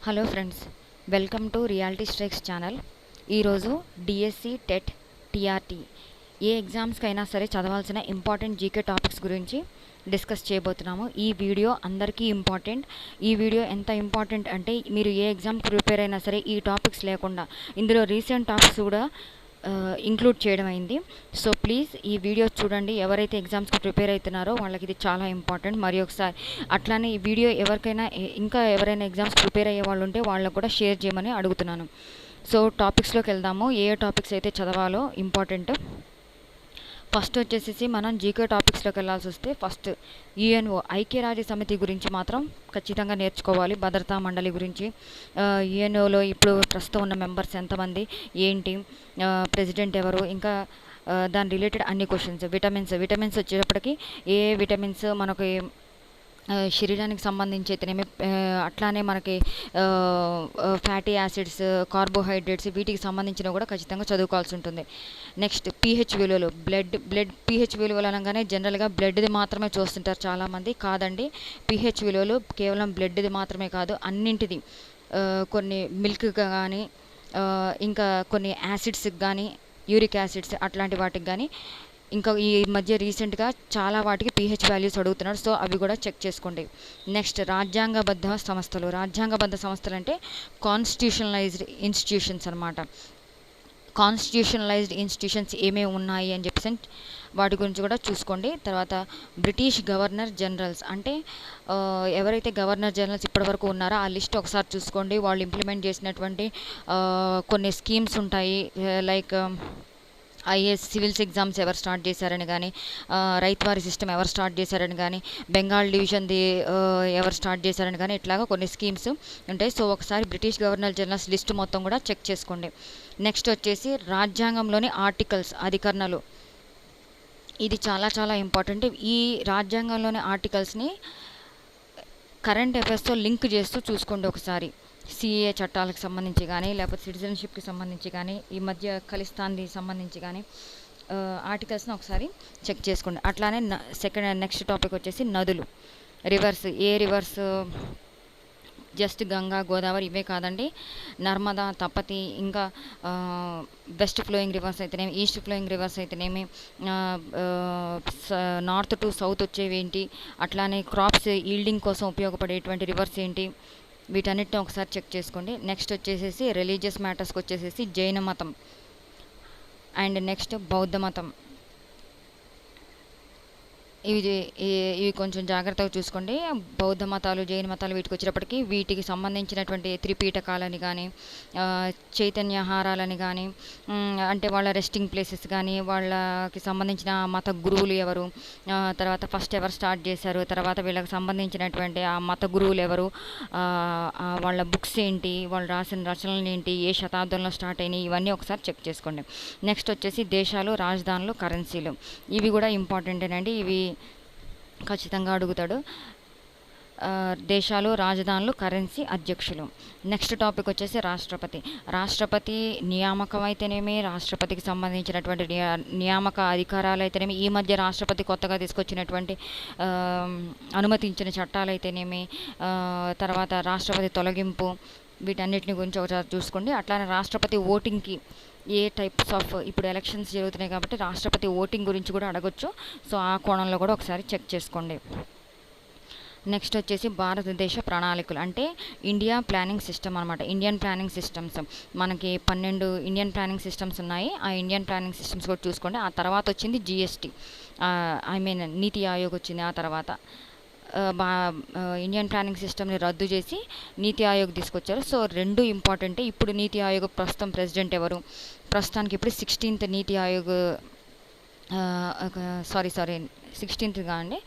Hello friends, welcome to reality strikes channel. ఈరోజు DSC TET TRT ఏ ఎగ్జామ్స్కైనా సరే చదవాల్సిన important GK topics గురించి discuss చేయబోతున్నాము. ఈ వీడియో అందరికీ ఇంపార్టెంట్. ఈ వీడియో ఎంత ఇంపార్టెంట్ అంటే మీరు ఏ ఎగ్జామ్కి ప్రిపేర్ అయినా సరే ఈ టాపిక్స్ లేకుండా ఇందులో రీసెంట్ టాపిక్స్ కూడా ఇంక్లూడ్ చేయడం అయింది. సో ప్లీజ్ ఈ వీడియో చూడండి. ఎవరైతే ఎగ్జామ్స్కి ప్రిపేర్ అవుతున్నారో వాళ్ళకి ఇది చాలా ఇంపార్టెంట్. మరి ఒకసారి అట్లానే ఈ వీడియో ఎవరికైనా ఇంకా ఎవరైనా ఎగ్జామ్స్ ప్రిపేర్ అయ్యే వాళ్ళు ఉంటే వాళ్ళకు కూడా షేర్ చేయమని అడుగుతున్నాను. సో టాపిక్స్లోకి వెళ్దాము. ఏ టాపిక్స్ అయితే చదవాలో ఇంపార్టెంట్. ఫస్ట్ వచ్చేసి మనం జీకే టాపిక్స్లోకి వెళ్ళాల్సి వస్తే ఫస్ట్ యుఎన్ఓ ఐక్యరాజ్య సమితి గురించి మాత్రం ఖచ్చితంగా నేర్చుకోవాలి. భద్రతా మండలి గురించి, యుఎన్ఓలో ఇప్పుడు ప్రస్తుతం ఉన్న మెంబర్స్ ఎంతమంది, ఏంటి, ప్రెసిడెంట్ ఎవరు, ఇంకా దాని రిలేటెడ్ అన్ని క్వశ్చన్స్. విటమిన్స్ వచ్చేటప్పటికి ఏ విటమిన్స్ మనకి శరీరానికి సంబంధించి అయితేనేమి, అట్లానే మనకి ఫ్యాటీ యాసిడ్స్, కార్బోహైడ్రేట్స్ వీటికి సంబంధించిన కూడా ఖచ్చితంగా చదువుకోవాల్సి ఉంటుంది. నెక్స్ట్ పీహెచ్ విలువలు. బ్లడ్ పీహెచ్ విలువలు అనగానే జనరల్గా బ్లడ్ది మాత్రమే చూస్తుంటారు చాలామంది. కాదండి, పీహెచ్ విలువలు కేవలం బ్లడ్ది మాత్రమే కాదు, అన్నింటిది. కొన్ని మిల్క్ కానీ, ఇంకా కొన్ని యాసిడ్స్కి కానీ, యూరిక్ యాసిడ్స్ అట్లాంటి వాటికి కానీ, ఇంకా ఈ మధ్య రీసెంట్గా చాలా వాటికి పీహెచ్ వాల్యూస్ అడుగుతున్నారు. సో అవి కూడా చెక్ చేసుకోండి. నెక్స్ట్ రాజ్యాంగబద్ధ సంస్థలు అంటే కాన్స్టిట్యూషనలైజ్డ్ ఇన్స్టిట్యూషన్స్ అనమాట. కాన్స్టిట్యూషనలైజ్డ్ ఇన్స్టిట్యూషన్స్ ఏమేమి ఉన్నాయి అని చెప్పేసి వాటి గురించి కూడా చూసుకోండి. తర్వాత బ్రిటిష్ గవర్నర్ జనరల్స్ అంటే ఎవరైతే గవర్నర్ జనరల్స్ ఇప్పటివరకు ఉన్నారో ఆ లిస్ట్ ఒకసారి చూసుకోండి. వాళ్ళు ఇంప్లిమెంట్ చేసినటువంటి కొన్ని స్కీమ్స్ ఉంటాయి. లైక్ ఐఏఎస్ సివిల్స్ ఎగ్జామ్స్ ఎవరు స్టార్ట్ చేశారని కానీ, రైతువారి సిస్టమ్ ఎవరు స్టార్ట్ చేశారని కానీ, బెంగాల్ డివిజన్ది ఎవరు స్టార్ట్ చేశారని కానీ, ఇట్లాగా కొన్ని స్కీమ్స్ ఉంటాయి. సో ఒకసారి బ్రిటిష్ గవర్నర్ జనరల్స్ లిస్ట్ మొత్తం కూడా చెక్ చేసుకోండి. నెక్స్ట్ వచ్చేసి రాజ్యాంగంలోని ఆర్టికల్స్, అధికరణలు. ఇది చాలా చాలా ఇంపార్టెంట్. ఈ రాజ్యాంగంలోని ఆర్టికల్స్ని కరెంట్ అఫైర్స్తో లింక్ చేస్తూ చూసుకోండి ఒకసారి. సిఏ చట్టాలకు సంబంధించి కానీ, లేకపోతే సిటిజన్షిప్కి సంబంధించి కానీ, ఈ మధ్య ఖలిస్తాన్ది సంబంధించి కానీ ఆర్టికల్స్ని ఒకసారి చెక్ చేసుకోండి. అట్లానే నెక్స్ట్ టాపిక్ వచ్చేసి నదులు, రివర్స్. ఏ రివర్స్? జస్ట్ గంగా, గోదావరి ఇవే కాదండి, నర్మదా, తపతి, ఇంకా వెస్ట్ ఫ్లోయింగ్ రివర్స్ అయితేనేమి, ఈస్ట్ ఫ్లోయింగ్ రివర్స్ అయితేనేమి, నార్త్ టు సౌత్ వచ్చేవి ఏంటి, అట్లానే క్రాప్స్ ఈల్డింగ్ కోసం ఉపయోగపడేటువంటి రివర్స్ ఏంటి, వీటన్నిటిని ఒకసారి చెక్ చేసుకోండి. నెక్స్ట్ వచ్చేసేసి రిలీజియస్ మ్యాటర్స్కి వచ్చేసేసి జైన మతం అండ్ నెక్స్ట్ బౌద్ధ మతం. ఇవి కొంచెం జాగ్రత్తగా చూసుకోండి. బౌద్ధ మతాలు, జైన మతాలు వీటికి వచ్చేటప్పటికి వీటికి సంబంధించినటువంటి త్రిపీఠకాలని కానీ, చైతన్యహారాలని కానీ, అంటే వాళ్ళ రెస్టింగ్ ప్లేసెస్ కానీ, వాళ్ళకి సంబంధించిన మత గురువులు ఎవరు, తర్వాత ఫస్ట్ ఎవరు స్టార్ట్ చేశారు, తర్వాత వీళ్ళకి సంబంధించినటువంటి ఆ మత గురువులు ఎవరు, వాళ్ళ బుక్స్ ఏంటి, వాళ్ళు రాసిన రచనలు ఏంటి, ఏ శతాబ్దంలో స్టార్ట్ అయినాయి, ఇవన్నీ ఒకసారి చెక్ చేసుకోండి. నెక్స్ట్ వచ్చేసి దేశాలు, రాజధానులు, కరెన్సీలు. ఇవి కూడా ఇంపార్టెంటేనండి. ఇవి ఖచ్చితంగా అడుగుతాడు. దేశాలు, రాజధానులు, కరెన్సీ, అధ్యక్షులు. నెక్స్ట్ టాపిక్ వచ్చేసి రాష్ట్రపతి నియామకం అయితేనేమి, రాష్ట్రపతికి సంబంధించినటువంటి నియామక అధికారాలు అయితేనేమి, ఈ మధ్య రాష్ట్రపతి కొత్తగా తీసుకొచ్చినటువంటి అనుమతించిన చట్టాలు అయితేనేమి, తర్వాత రాష్ట్రపతి తొలగింపు, వీటన్నిటిని గురించి ఒకసారి చూసుకోండి. అట్లానే రాష్ట్రపతి ఓటింగ్కి ఏ టైప్స్ ఆఫ్, ఇప్పుడు ఎలక్షన్స్ జరుగుతున్నాయి కాబట్టి రాష్ట్రపతి ఓటింగ్ గురించి కూడా అడగొచ్చు. సో ఆ కోణంలో కూడా ఒకసారి చెక్ చేసుకోండి. నెక్స్ట్ వచ్చేసి భారతదేశ ప్రణాళికలు అంటే ఇండియా ప్లానింగ్ సిస్టమ్ అనమాట. ఇండియన్ ప్లానింగ్ సిస్టమ్స్ మనకి 12 ఇండియన్ ప్లానింగ్ సిస్టమ్స్ ఉన్నాయి. ఆ ఇండియన్ ప్లానింగ్ సిస్టమ్స్ కూడా చూసుకోండి. ఆ తర్వాత వచ్చింది జిఎస్టీ, నీతి ఆయోగ్ వచ్చింది. ఆ తర్వాత ఇండియన్ ప్లానింగ్ సిస్టమ్ని రద్దు చేసి నీతి ఆయోగ్ తీసుకొచ్చారు. సో రెండు ఇంపార్టెంటే. ఇప్పుడు నీతి ఆయోగ్ ప్రస్తుతం ప్రెసిడెంట్ ఎవరు, ప్రస్తుతానికి ఇప్పుడు 16th నీతి ఆయోగ్, సారీ 16th అండి,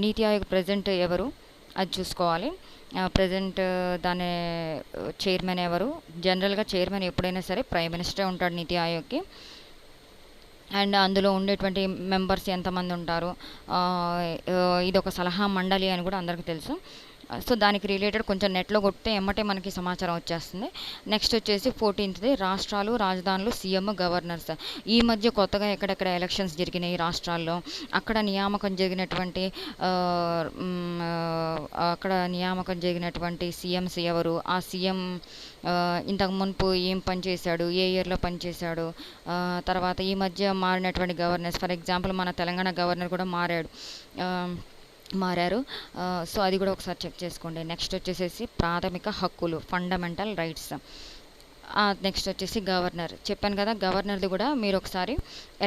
నీతి ఆయోగ్ ప్రెసిడెంట్ ఎవరు అది చూసుకోవాలి. ప్రెసిడెంట్ దాని చైర్మన్ ఎవరు. జనరల్గా చైర్మన్ ఎప్పుడైనా సరే ప్రైమ్ మినిస్టర్ ఉంటాడు నీతి ఆయోగ్కి. అండ్ అందులో ఉండేటువంటి మెంబర్స్ ఎంతమంది ఉంటారు, ఇది ఒక సలహా మండలి అని కూడా అందరికీ తెలుసు. సో దానికి రిలేటెడ్ కొంచెం నెట్లో కొడితే ఎమ్మటే మనకి సమాచారం వచ్చేస్తుంది. నెక్స్ట్ వచ్చేసి 14th రాష్ట్రాలు, రాజధానులు, సీఎం, గవర్నర్స్. ఈ మధ్య కొత్తగా ఎక్కడెక్కడ ఎలక్షన్స్ జరిగినాయి రాష్ట్రాల్లో, అక్కడ నియామకం జరిగినటువంటి సీఎంస్ ఎవరు, ఆ సీఎం ఇంతకు మునుపు ఏం పనిచేశాడు, ఏ ఇయర్లో పనిచేశాడు, తర్వాత ఈ మధ్య మారినటువంటి గవర్నర్స్, ఫర్ ఎగ్జాంపుల్ మన తెలంగాణ గవర్నర్ కూడా మారారు. సో అది కూడా ఒకసారి చెక్ చేసుకోండి. నెక్స్ట్ వచ్చేసేసి ప్రాథమిక హక్కులు, ఫండమెంటల్ రైట్స్. నెక్స్ట్ వచ్చేసి గవర్నర్ చెప్పాను కదా, గవర్నర్ది కూడా మీరు ఒకసారి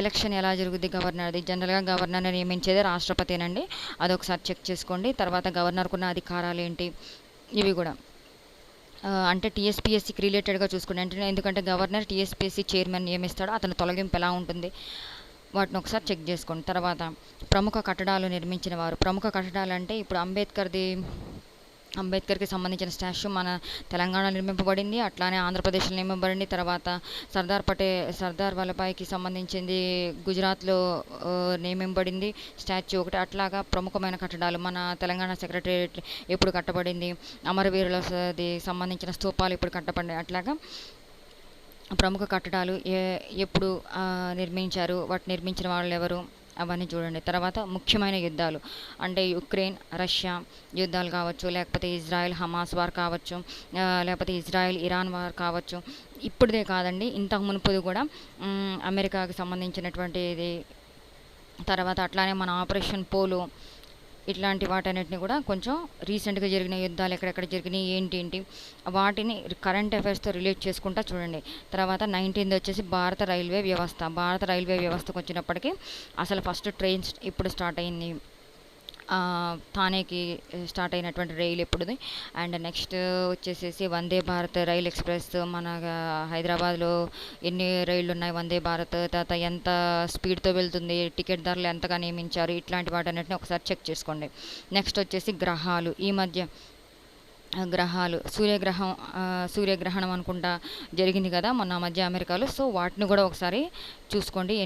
ఎలక్షన్ ఎలా జరుగుద్ది గవర్నర్ది. జనరల్గా గవర్నర్ని నియమించేది రాష్ట్రపతినండి, అదొకసారి చెక్ చేసుకోండి. తర్వాత గవర్నర్కున్న అధికారాలు ఏంటి ఇవి కూడా అంటే టీఎస్పీఎస్సీకి రిలేటెడ్గా చూసుకోండి. అంటే ఎందుకంటే గవర్నర్ టీఎస్పీఎస్సీ చైర్మన్ నియమిస్తాడు, అతని తొలగింపు ఎలా ఉంటుంది వాటిని ఒకసారి చెక్ చేసుకోండి. తర్వాత ప్రముఖ కట్టడాలు నిర్మించిన వారు. ప్రముఖ కట్టడాలు అంటే ఇప్పుడు అంబేద్కర్కి సంబంధించిన స్టాచ్యూ మన తెలంగాణలో నిర్మింపబడింది, అట్లానే ఆంధ్రప్రదేశ్లో నిర్మింపబడింది. తర్వాత సర్దార్ వల్లభాయ్కి సంబంధించింది గుజరాత్లో నిర్మింపబడింది స్టాచ్యూ ఒకటి. అట్లాగా ప్రముఖమైన కట్టడాలు మన తెలంగాణ సెక్రటేరియట్ ఎప్పుడు కట్టబడింది, అమరవీరులది సంబంధించిన స్తూపాలు ఇప్పుడు కట్టబడింది. అట్లాగా ప్రముఖ కట్టడాలు ఎప్పుడు నిర్మించారు, వాటిని నిర్మించిన వాళ్ళు ఎవరు అవన్నీ చూడండి. తర్వాత ముఖ్యమైన యుద్ధాలు అంటే యుక్రెయిన్ రష్యా యుద్ధాలు కావచ్చు, లేకపోతే ఇజ్రాయెల్ హమాస్ వార్ కావచ్చు, లేకపోతే ఇజ్రాయెల్ ఇరాన్ వార్ కావచ్చు. ఇప్పుడుదే కాదండి, ఇంతకు మునుపుది కూడా అమెరికాకి సంబంధించినటువంటిది. తర్వాత అట్లానే మన ఆపరేషన్ పోలో, ఇట్లాంటి వాటన్నిటిని కూడా కొంచెం రీసెంట్గా జరిగిన యుద్ధాలు ఎక్కడెక్కడ జరిగినాయి ఏంటి వాటిని కరెంట్ అఫైర్స్తో రిలేట్ చేసుకుంటా చూడండి. తర్వాత 19th వచ్చేసి భారత రైల్వే వ్యవస్థకు వచ్చినప్పటికీ అసలు ఫస్ట్ ట్రైన్ ఇప్పుడు స్టార్ట్ అయింది, థానేకి స్టార్ట్ అయినటువంటి రైలు ఎప్పుడుది. అండ్ నెక్స్ట్ వచ్చేసేసి వందే భారత్ రైల్ ఎక్స్ప్రెస్, మన హైదరాబాద్లో ఎన్ని రైళ్ళు ఉన్నాయి వందే భారత్, తర్వాత ఎంత స్పీడ్తో వెళ్తుంది, టికెట్ ధరలు ఎంతగా నియమించారు, ఇట్లాంటి వాటన్నిటిని ఒకసారి చెక్ చేసుకోండి. నెక్స్ట్ వచ్చేసి గ్రహాలు. ఈ మధ్య గ్రహాలు సూర్యగ్రహణం అనుకుంటా జరిగింది కదా మొన్న మధ్య అమెరికాలో. సో వాటిని కూడా ఒకసారి చూసుకోండి,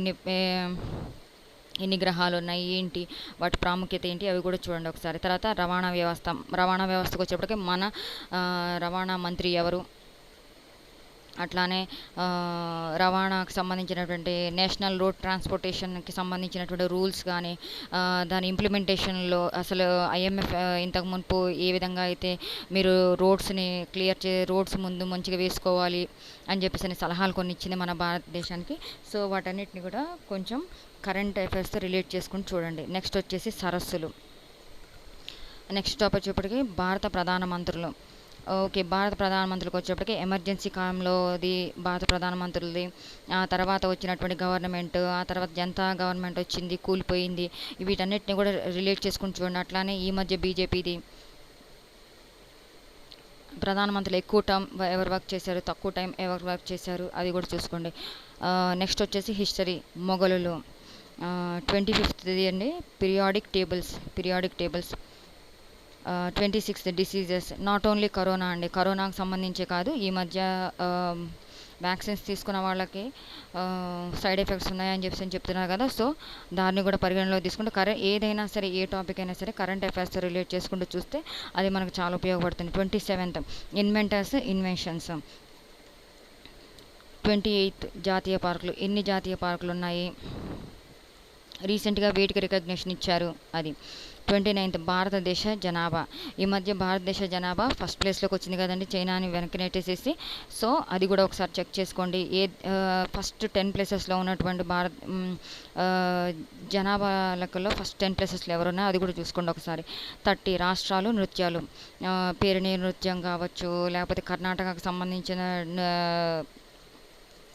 ఎన్ని గ్రహాలు ఉన్నాయి ఏంటి, వాటి ప్రాముఖ్యత ఏంటి అవి కూడా చూడండి ఒకసారి. తర్వాత రవాణా వ్యవస్థకు వచ్చేప్పటికీ మన రవాణా మంత్రి ఎవరు, అట్లానే రవాణాకు సంబంధించినటువంటి నేషనల్ రోడ్ ట్రాన్స్పోర్టేషన్కి సంబంధించినటువంటి రూల్స్ కానీ, దాని ఇంప్లిమెంటేషన్లో అసలు ఐఎంఎఫ్ ఇంతకు మునుపు ఏ విధంగా అయితే మీరు రోడ్స్ ముందు మంచిగా వేసుకోవాలి అని చెప్పేసి సలహాలు కొన్ని ఇచ్చింది మన భారతదేశానికి. సో వాటన్నిటిని కూడా కొంచెం కరెంట్ అఫైర్స్తో రిలేట్ చేసుకుని చూడండి. నెక్స్ట్ వచ్చేసి సరస్సులు. నెక్స్ట్ టాపిక్ వచ్చేప్పటికి భారత ప్రధానమంత్రులు. ఓకే, భారత ప్రధానమంత్రులకు వచ్చేప్పటికి ఎమర్జెన్సీ కాలంలోది భారత ప్రధానమంత్రులది, ఆ తర్వాత వచ్చినటువంటి గవర్నమెంట్, ఆ తర్వాత జనతా గవర్నమెంట్ వచ్చింది కూలిపోయింది, వీటన్నిటిని కూడా రిలేట్ చేసుకుని చూడండి. అట్లానే ఈ మధ్య బీజేపీది ప్రధానమంత్రులు ఎక్కువ టైం ఎవరు వర్క్ చేశారు, తక్కువ టైం ఎవరు వర్క్ చేశారు అది కూడా చూసుకోండి. నెక్స్ట్ వచ్చేసి హిస్టరీ. మొఘలులు 25th అండి periodic tables. 26th diseases. Not only corona అండి, కరోనాకు సంబంధించే కాదు, ఈ మధ్య వ్యాక్సిన్స్ తీసుకున్న వాళ్ళకి సైడ్ ఎఫెక్ట్స్ ఉన్నాయని చెప్తున్నారు కదా. సో దాన్ని కూడా పరిగణలో తీసుకుంటే ఏదైనా సరే, ఏ టాపిక్ అయినా సరే కరెంట్ అఫైర్స్తో రిలేట్ చేసుకుంటూ చూస్తే అది మనకు చాలా ఉపయోగపడుతుంది. 27th inventors inventions. 28th జాతీయ పార్కులు. ఎన్ని జాతీయ పార్కులు ఉన్నాయి, రీసెంట్గా వేటికి రికగ్నిషన్ ఇచ్చారు అది. 29th భారతదేశ జనాభా. ఈ మధ్య భారతదేశ జనాభా ఫస్ట్ ప్లేస్లోకి వచ్చింది కదండి, చైనాని వెనక్కి నెట్టేసేసి. సో అది కూడా ఒకసారి చెక్ చేసుకోండి. ఫస్ట్ 10 ప్లేసెస్లో ఉన్నటువంటి జనాభా లెక్కల్లో ఫస్ట్ 10 ప్లేసెస్లో ఎవరున్నా అది కూడా చూసుకోండి ఒకసారి. 30 రాష్ట్రాలు నృత్యాలు. పేరిణి నృత్యం కావచ్చు, లేకపోతే కర్ణాటకకు సంబంధించిన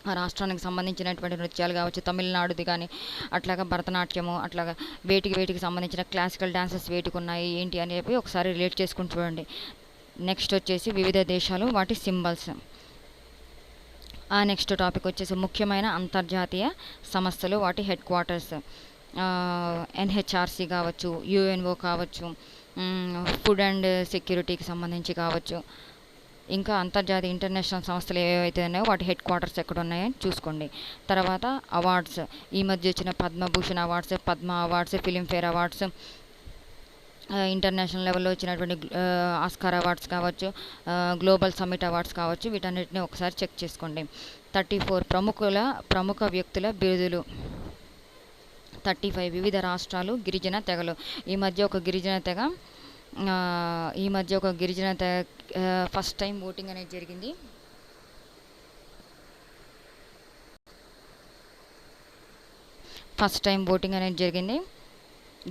ఆ రాష్ట్రానికి సంబంధించినటువంటి నృత్యాలు కావచ్చు, తమిళనాడుది కానీ అట్లాగా భరతనాట్యము, అట్లాగా వేటికి సంబంధించిన క్లాసికల్ డాన్సెస్ వేటికి ఉన్నాయి ఏంటి అని చెప్పి ఒకసారి రిలేట్ చేసుకుని చూడండి. నెక్స్ట్ వచ్చేసి వివిధ దేశాలు వాటి సింబల్స్. ఆ నెక్స్ట్ టాపిక్ వచ్చేసి ముఖ్యమైన అంతర్జాతీయ సంస్థలు వాటి హెడ్ క్వార్టర్స్. ఎన్హెచ్ఆర్సీ కావచ్చు, యుఎన్ఓ కావచ్చు, ఫుడ్ అండ్ సెక్యూరిటీకి సంబంధించి కావచ్చు, ఇంకా అంతర్జాతీయ ఇంటర్నేషనల్ సంస్థలు ఏవైతే ఉన్నాయో వాటి హెడ్ క్వార్టర్స్ ఎక్కడ ఉన్నాయని చూసుకోండి. తర్వాత అవార్డ్స్. ఈ మధ్య వచ్చిన Padma Bhushan awards, Padma awards, Filmfare awards, international లెవెల్లో వచ్చినటువంటి ఆస్కార్ అవార్డ్స్ కావచ్చు, గ్లోబల్ సమ్మిట్ అవార్డ్స్ కావచ్చు, వీటన్నిటిని ఒకసారి చెక్ చేసుకోండి. 34 ప్రముఖ వ్యక్తుల బిరుదులు. 35 వివిధ రాష్ట్రాలు, గిరిజన తెగలు. ఈ మధ్య ఒక గిరిజన తెగ ఫస్ట్ టైం ఓటింగ్ అనేది జరిగింది.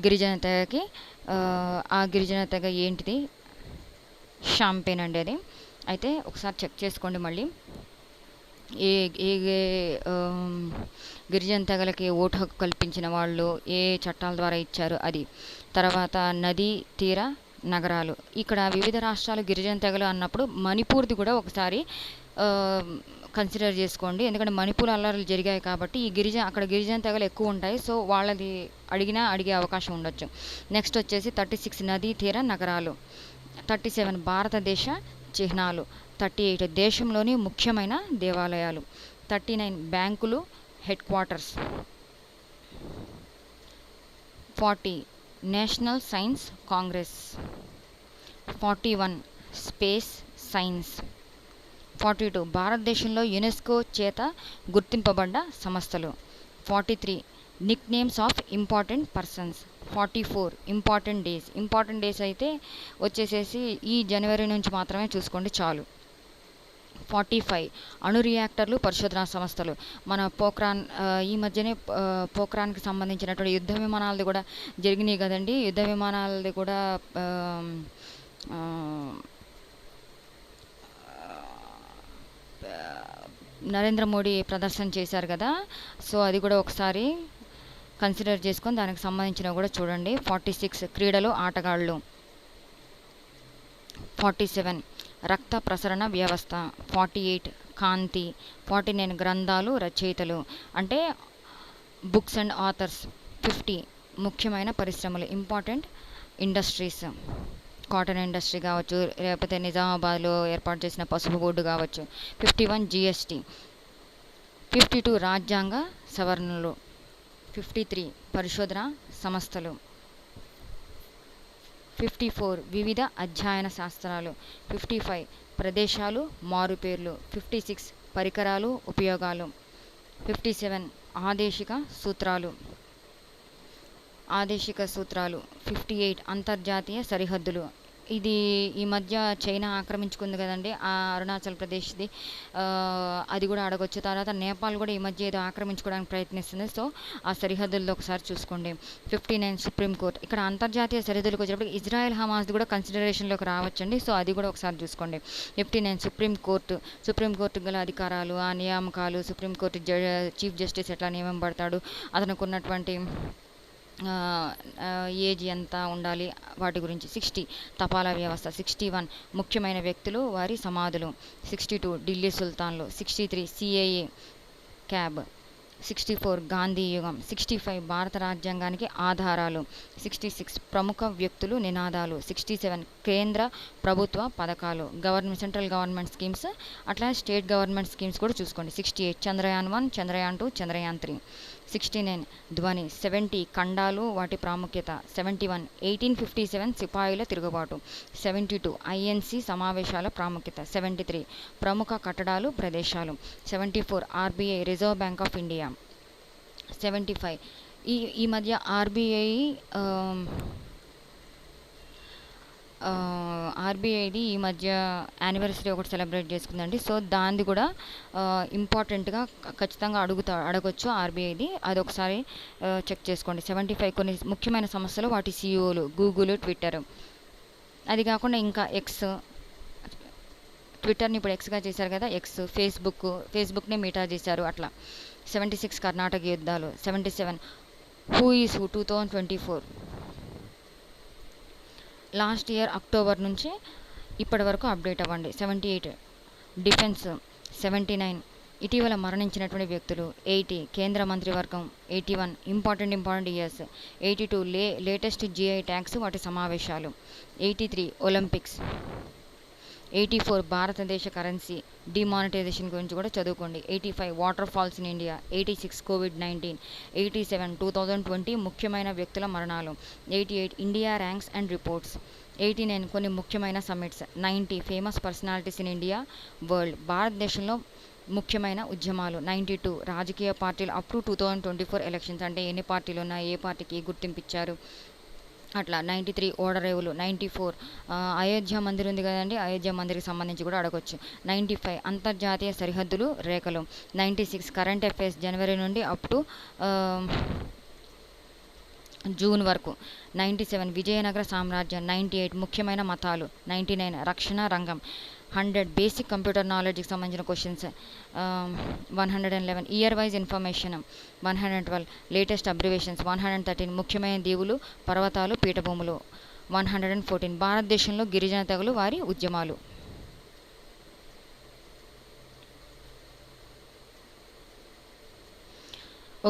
గిరిజన తెగకి. ఆ గిరిజన తెగ ఏంటిది? షాంపేన్ అండి అది. అయితే ఒకసారి చెక్ చేసుకోండి మళ్ళీ ఏ ఏ గిరిజన తెగలకి ఓటు హక్కు కల్పించిన వాళ్ళు, ఏ చట్టాల ద్వారా ఇచ్చారు అది. తర్వాత నదీ తీర నగరాలు. ఇక్కడ వివిధ రాష్ట్రాలు గిరిజన తెగలు అన్నప్పుడు మణిపూర్ది కూడా ఒకసారి కన్సిడర్ చేసుకోండి. ఎందుకంటే మణిపూర్ అల్లర్లు జరిగాయి కాబట్టి అక్కడ గిరిజన తెగలు ఎక్కువ ఉంటాయి. సో వాళ్ళది అడిగే అవకాశం ఉండొచ్చు. నెక్స్ట్ వచ్చేసి 36 నదీ తీర నగరాలు. 37 భారతదేశ చిహ్నాలు. 38 దేశంలోని ముఖ్యమైన దేవాలయాలు. 39 బ్యాంకులు head quarters. 40 national science Congress. 41 space science. 42 భారతదేశంలో యునెస్కో చేత గుర్తింపబడ్డ సంస్థలు. 43 Nick names of important persons. 44 important days అయితే వచ్చేసేసి ఈ జనవరి నుంచి మాత్రమే చూసుకోండి చాలు. 45 అణు రియాక్టర్లు పరిశోధనా సంస్థలు. మన పోఖ్రాన్ ఈ మధ్యనే పోఖ్రాన్కి సంబంధించినటువంటి యుద్ధ విమానాలది కూడా జరిగినాయి కదండి. యుద్ధ విమానాలది కూడా నరేంద్ర మోడీ ప్రదర్శన చేశారు కదా. సో అది కూడా ఒకసారి కన్సిడర్ చేసుకొని దానికి సంబంధించినవి కూడా చూడండి. 46 క్రీడలు ఆటగాళ్ళు. 47 రక్త ప్రసరణ వ్యవస్థ. 48 కాంతి. 49 గ్రంథాలు రచయితలు అంటే బుక్స్ అండ్ ఆథర్స్. 50 ముఖ్యమైన పరిశ్రమలు, ఇంపార్టెంట్ ఇండస్ట్రీస్. కాటన్ ఇండస్ట్రీ కావచ్చు, లేకపోతే నిజామాబాద్లో ఏర్పాటు చేసిన పసుపు బోర్డు కావచ్చు. 51 జిఎస్టీ. 52 రాజ్యాంగ సవరణలు. 53 పరిశోధన సంస్థలు. 54 వివిధ అధ్యయన శాస్త్రాలు. 55 ప్రదేశాలు మారుపేర్లు. 56 పరికరాలు ఉపయోగాలు. 57 ఆదేశిక సూత్రాలు. 58 అంతర్జాతీయ సరిహద్దులు. ఇది ఈ మధ్య చైనా ఆక్రమించుకుంది కదండి, ఆ అరుణాచల్ ప్రదేశ్ది. అది కూడా అడగొచ్చు. తర్వాత నేపాల్ కూడా ఈ మధ్య ఏదో ఆక్రమించుకోవడానికి ప్రయత్నిస్తుంది. సో ఆ సరిహద్దుల్లో ఒకసారి చూసుకోండి. 59 సుప్రీంకోర్టు. ఇక్కడ అంతర్జాతీయ సరిహద్దులకు వచ్చేటప్పుడు ఇజ్రాయెల్ హమాస్ది కూడా కన్సిడరేషన్లోకి రావచ్చండి. సో అది కూడా ఒకసారి చూసుకోండి. 59 సుప్రీంకోర్టు గల అధికారాలు, ఆ నియామకాలు, సుప్రీంకోర్టు చీఫ్ జస్టిస్ ఎట్లా నియమింపబడతాడు, అతనికి ఉన్నటువంటి ఏజ్ ఎంత ఉండాలి, వాటి గురించి. 60 తపాలా వ్యవస్థ. 61 ముఖ్యమైన వ్యక్తులు, వారి సమాధులు. 62 ఢిల్లీ సుల్తాన్లు. 63 CAA cab. 64 గాంధీ యుగం. 65 భారత రాజ్యాంగానికి ఆధారాలు. 66 ప్రముఖ వ్యక్తులు నినాదాలు. 67 కేంద్ర ప్రభుత్వ పథకాలు, సెంట్రల్ గవర్నమెంట్ స్కీమ్స్, అట్లా స్టేట్ గవర్నమెంట్ స్కీమ్స్ కూడా చూసుకోండి. 68 చంద్రయాన్ 1, చంద్రయాన్ 2, చంద్రయాన్ 3. 69 ధ్వని. 70 ఖండాలు, వాటి ప్రాముఖ్యత. 71 1857 సిపాయిల తిరుగుబాటు. 72 ఐఎన్సి సమావేశాల ప్రాముఖ్యత. 73 ప్రముఖ కట్టడాలు, ప్రదేశాలు. 74 RBI reserve bank of India. 75 ఈ మధ్య ఆర్బీఐది ఈ మధ్య యానివర్సరీ ఒకటి సెలబ్రేట్ చేసుకుందండి. సో దాన్ని కూడా ఇంపార్టెంట్గా ఖచ్చితంగా అడగొచ్చు ఆర్బీఐది. అది ఒకసారి చెక్ చేసుకోండి. 75 కొన్ని ముఖ్యమైన సంస్థలు, వాటి సిఇఓలు. Google, Twitter. అది కాకుండా ఇంకా ట్విట్టర్ని ఇప్పుడు ఎక్స్గా చేశారు కదా, ఫేస్బుక్ని మీటా చేశారు అట్లా. 76 కర్ణాటక యుద్ధాలు. 77 who is who 2024. Last year October నుంచి ఇప్పటి వరకు అప్డేట్ అవ్వండి. 78 డిఫెన్స్. 79 ఇటీవల మరణించినటువంటి వ్యక్తులు. 80 కేంద్ర మంత్రివర్గం. 81 important years. 82 latest GI tax, వాటి సమావేశాలు. 83 ఒలింపిక్స్. 84 భారతదేశ కరెన్సీ డిమానిటైజేషన్ గురించి కూడా చదువుకోండి. 85 వాటర్ ఫాల్స్ ఇన్ ఇండియా. 86 కోవిడ్-19. 87 2020 ముఖ్యమైన వ్యక్తుల మరణాలు. 88 ఇండియా ర్యాంక్స్ అండ్ రిపోర్ట్స్. 89 కొన్ని ముఖ్యమైన summits. 90 famous personalities in India world. భారతదేశంలో ముఖ్యమైన ఉద్యమాలు. 92 రాజకీయ పార్టీలు అప్ టు 2024 ఎలక్షన్స్, అంటే ఎన్ని పార్టీలు ఉన్నాయి, ఏ పార్టీకి గుర్తింపు ఇచ్చారు అట్లా. 93 ఓడరేవులు. 94 అయోధ్య మందిర్ ఉంది కదండి, అయోధ్య మందిర్కి సంబంధించి కూడా అడగొచ్చు. 95 అంతర్జాతీయ సరిహద్దులు రేఖలు. 96 కరెంట్ అఫైర్స్ జనవరి నుండి అప్ టు జూన్ వరకు. 97 విజయనగర సామ్రాజ్యం. 98 ముఖ్యమైన మతాలు. 99 రక్షణ రంగం. 100 బేసిక్ కంప్యూటర్ నాలెడ్జ్కి సంబంధించిన questions. 111 year wise information. 112 latest abbreviations. 113 ముఖ్యమైన దీవులు, పర్వతాలు, పీఠభూములు. 114 భారతదేశంలో గిరిజన తెగలు, వారి ఉద్యమాలు.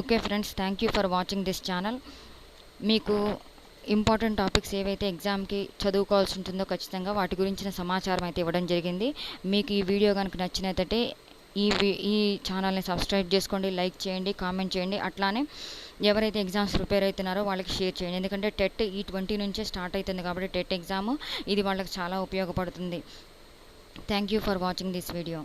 Okay friends, thank you for watching this channel. మీకు ఇంపార్టెంట్ టాపిక్స్ ఏవైతే ఎగ్జామ్కి చదువుకోవాల్సి ఉంటుందో ఖచ్చితంగా వాటి గురించిన సమాచారం అయితే ఇవ్వడం జరిగింది. మీకు ఈ వీడియో కనుక నచ్చినట్లయితే ఈ ఛానల్ని సబ్స్క్రైబ్ చేసుకోండి, లైక్ చేయండి, కామెంట్ చేయండి. అట్లానే ఎవరైతే ఎగ్జామ్స్ ప్రిపేర్ అవుతున్నారో వాళ్ళకి షేర్ చేయండి. ఎందుకంటే టెట్ ఈ 20 నుంచే స్టార్ట్ అవుతుంది కాబట్టి టెట్ ఎగ్జామ్ ఇది వాళ్ళకి చాలా ఉపయోగపడుతుంది. Thank you for watching this video.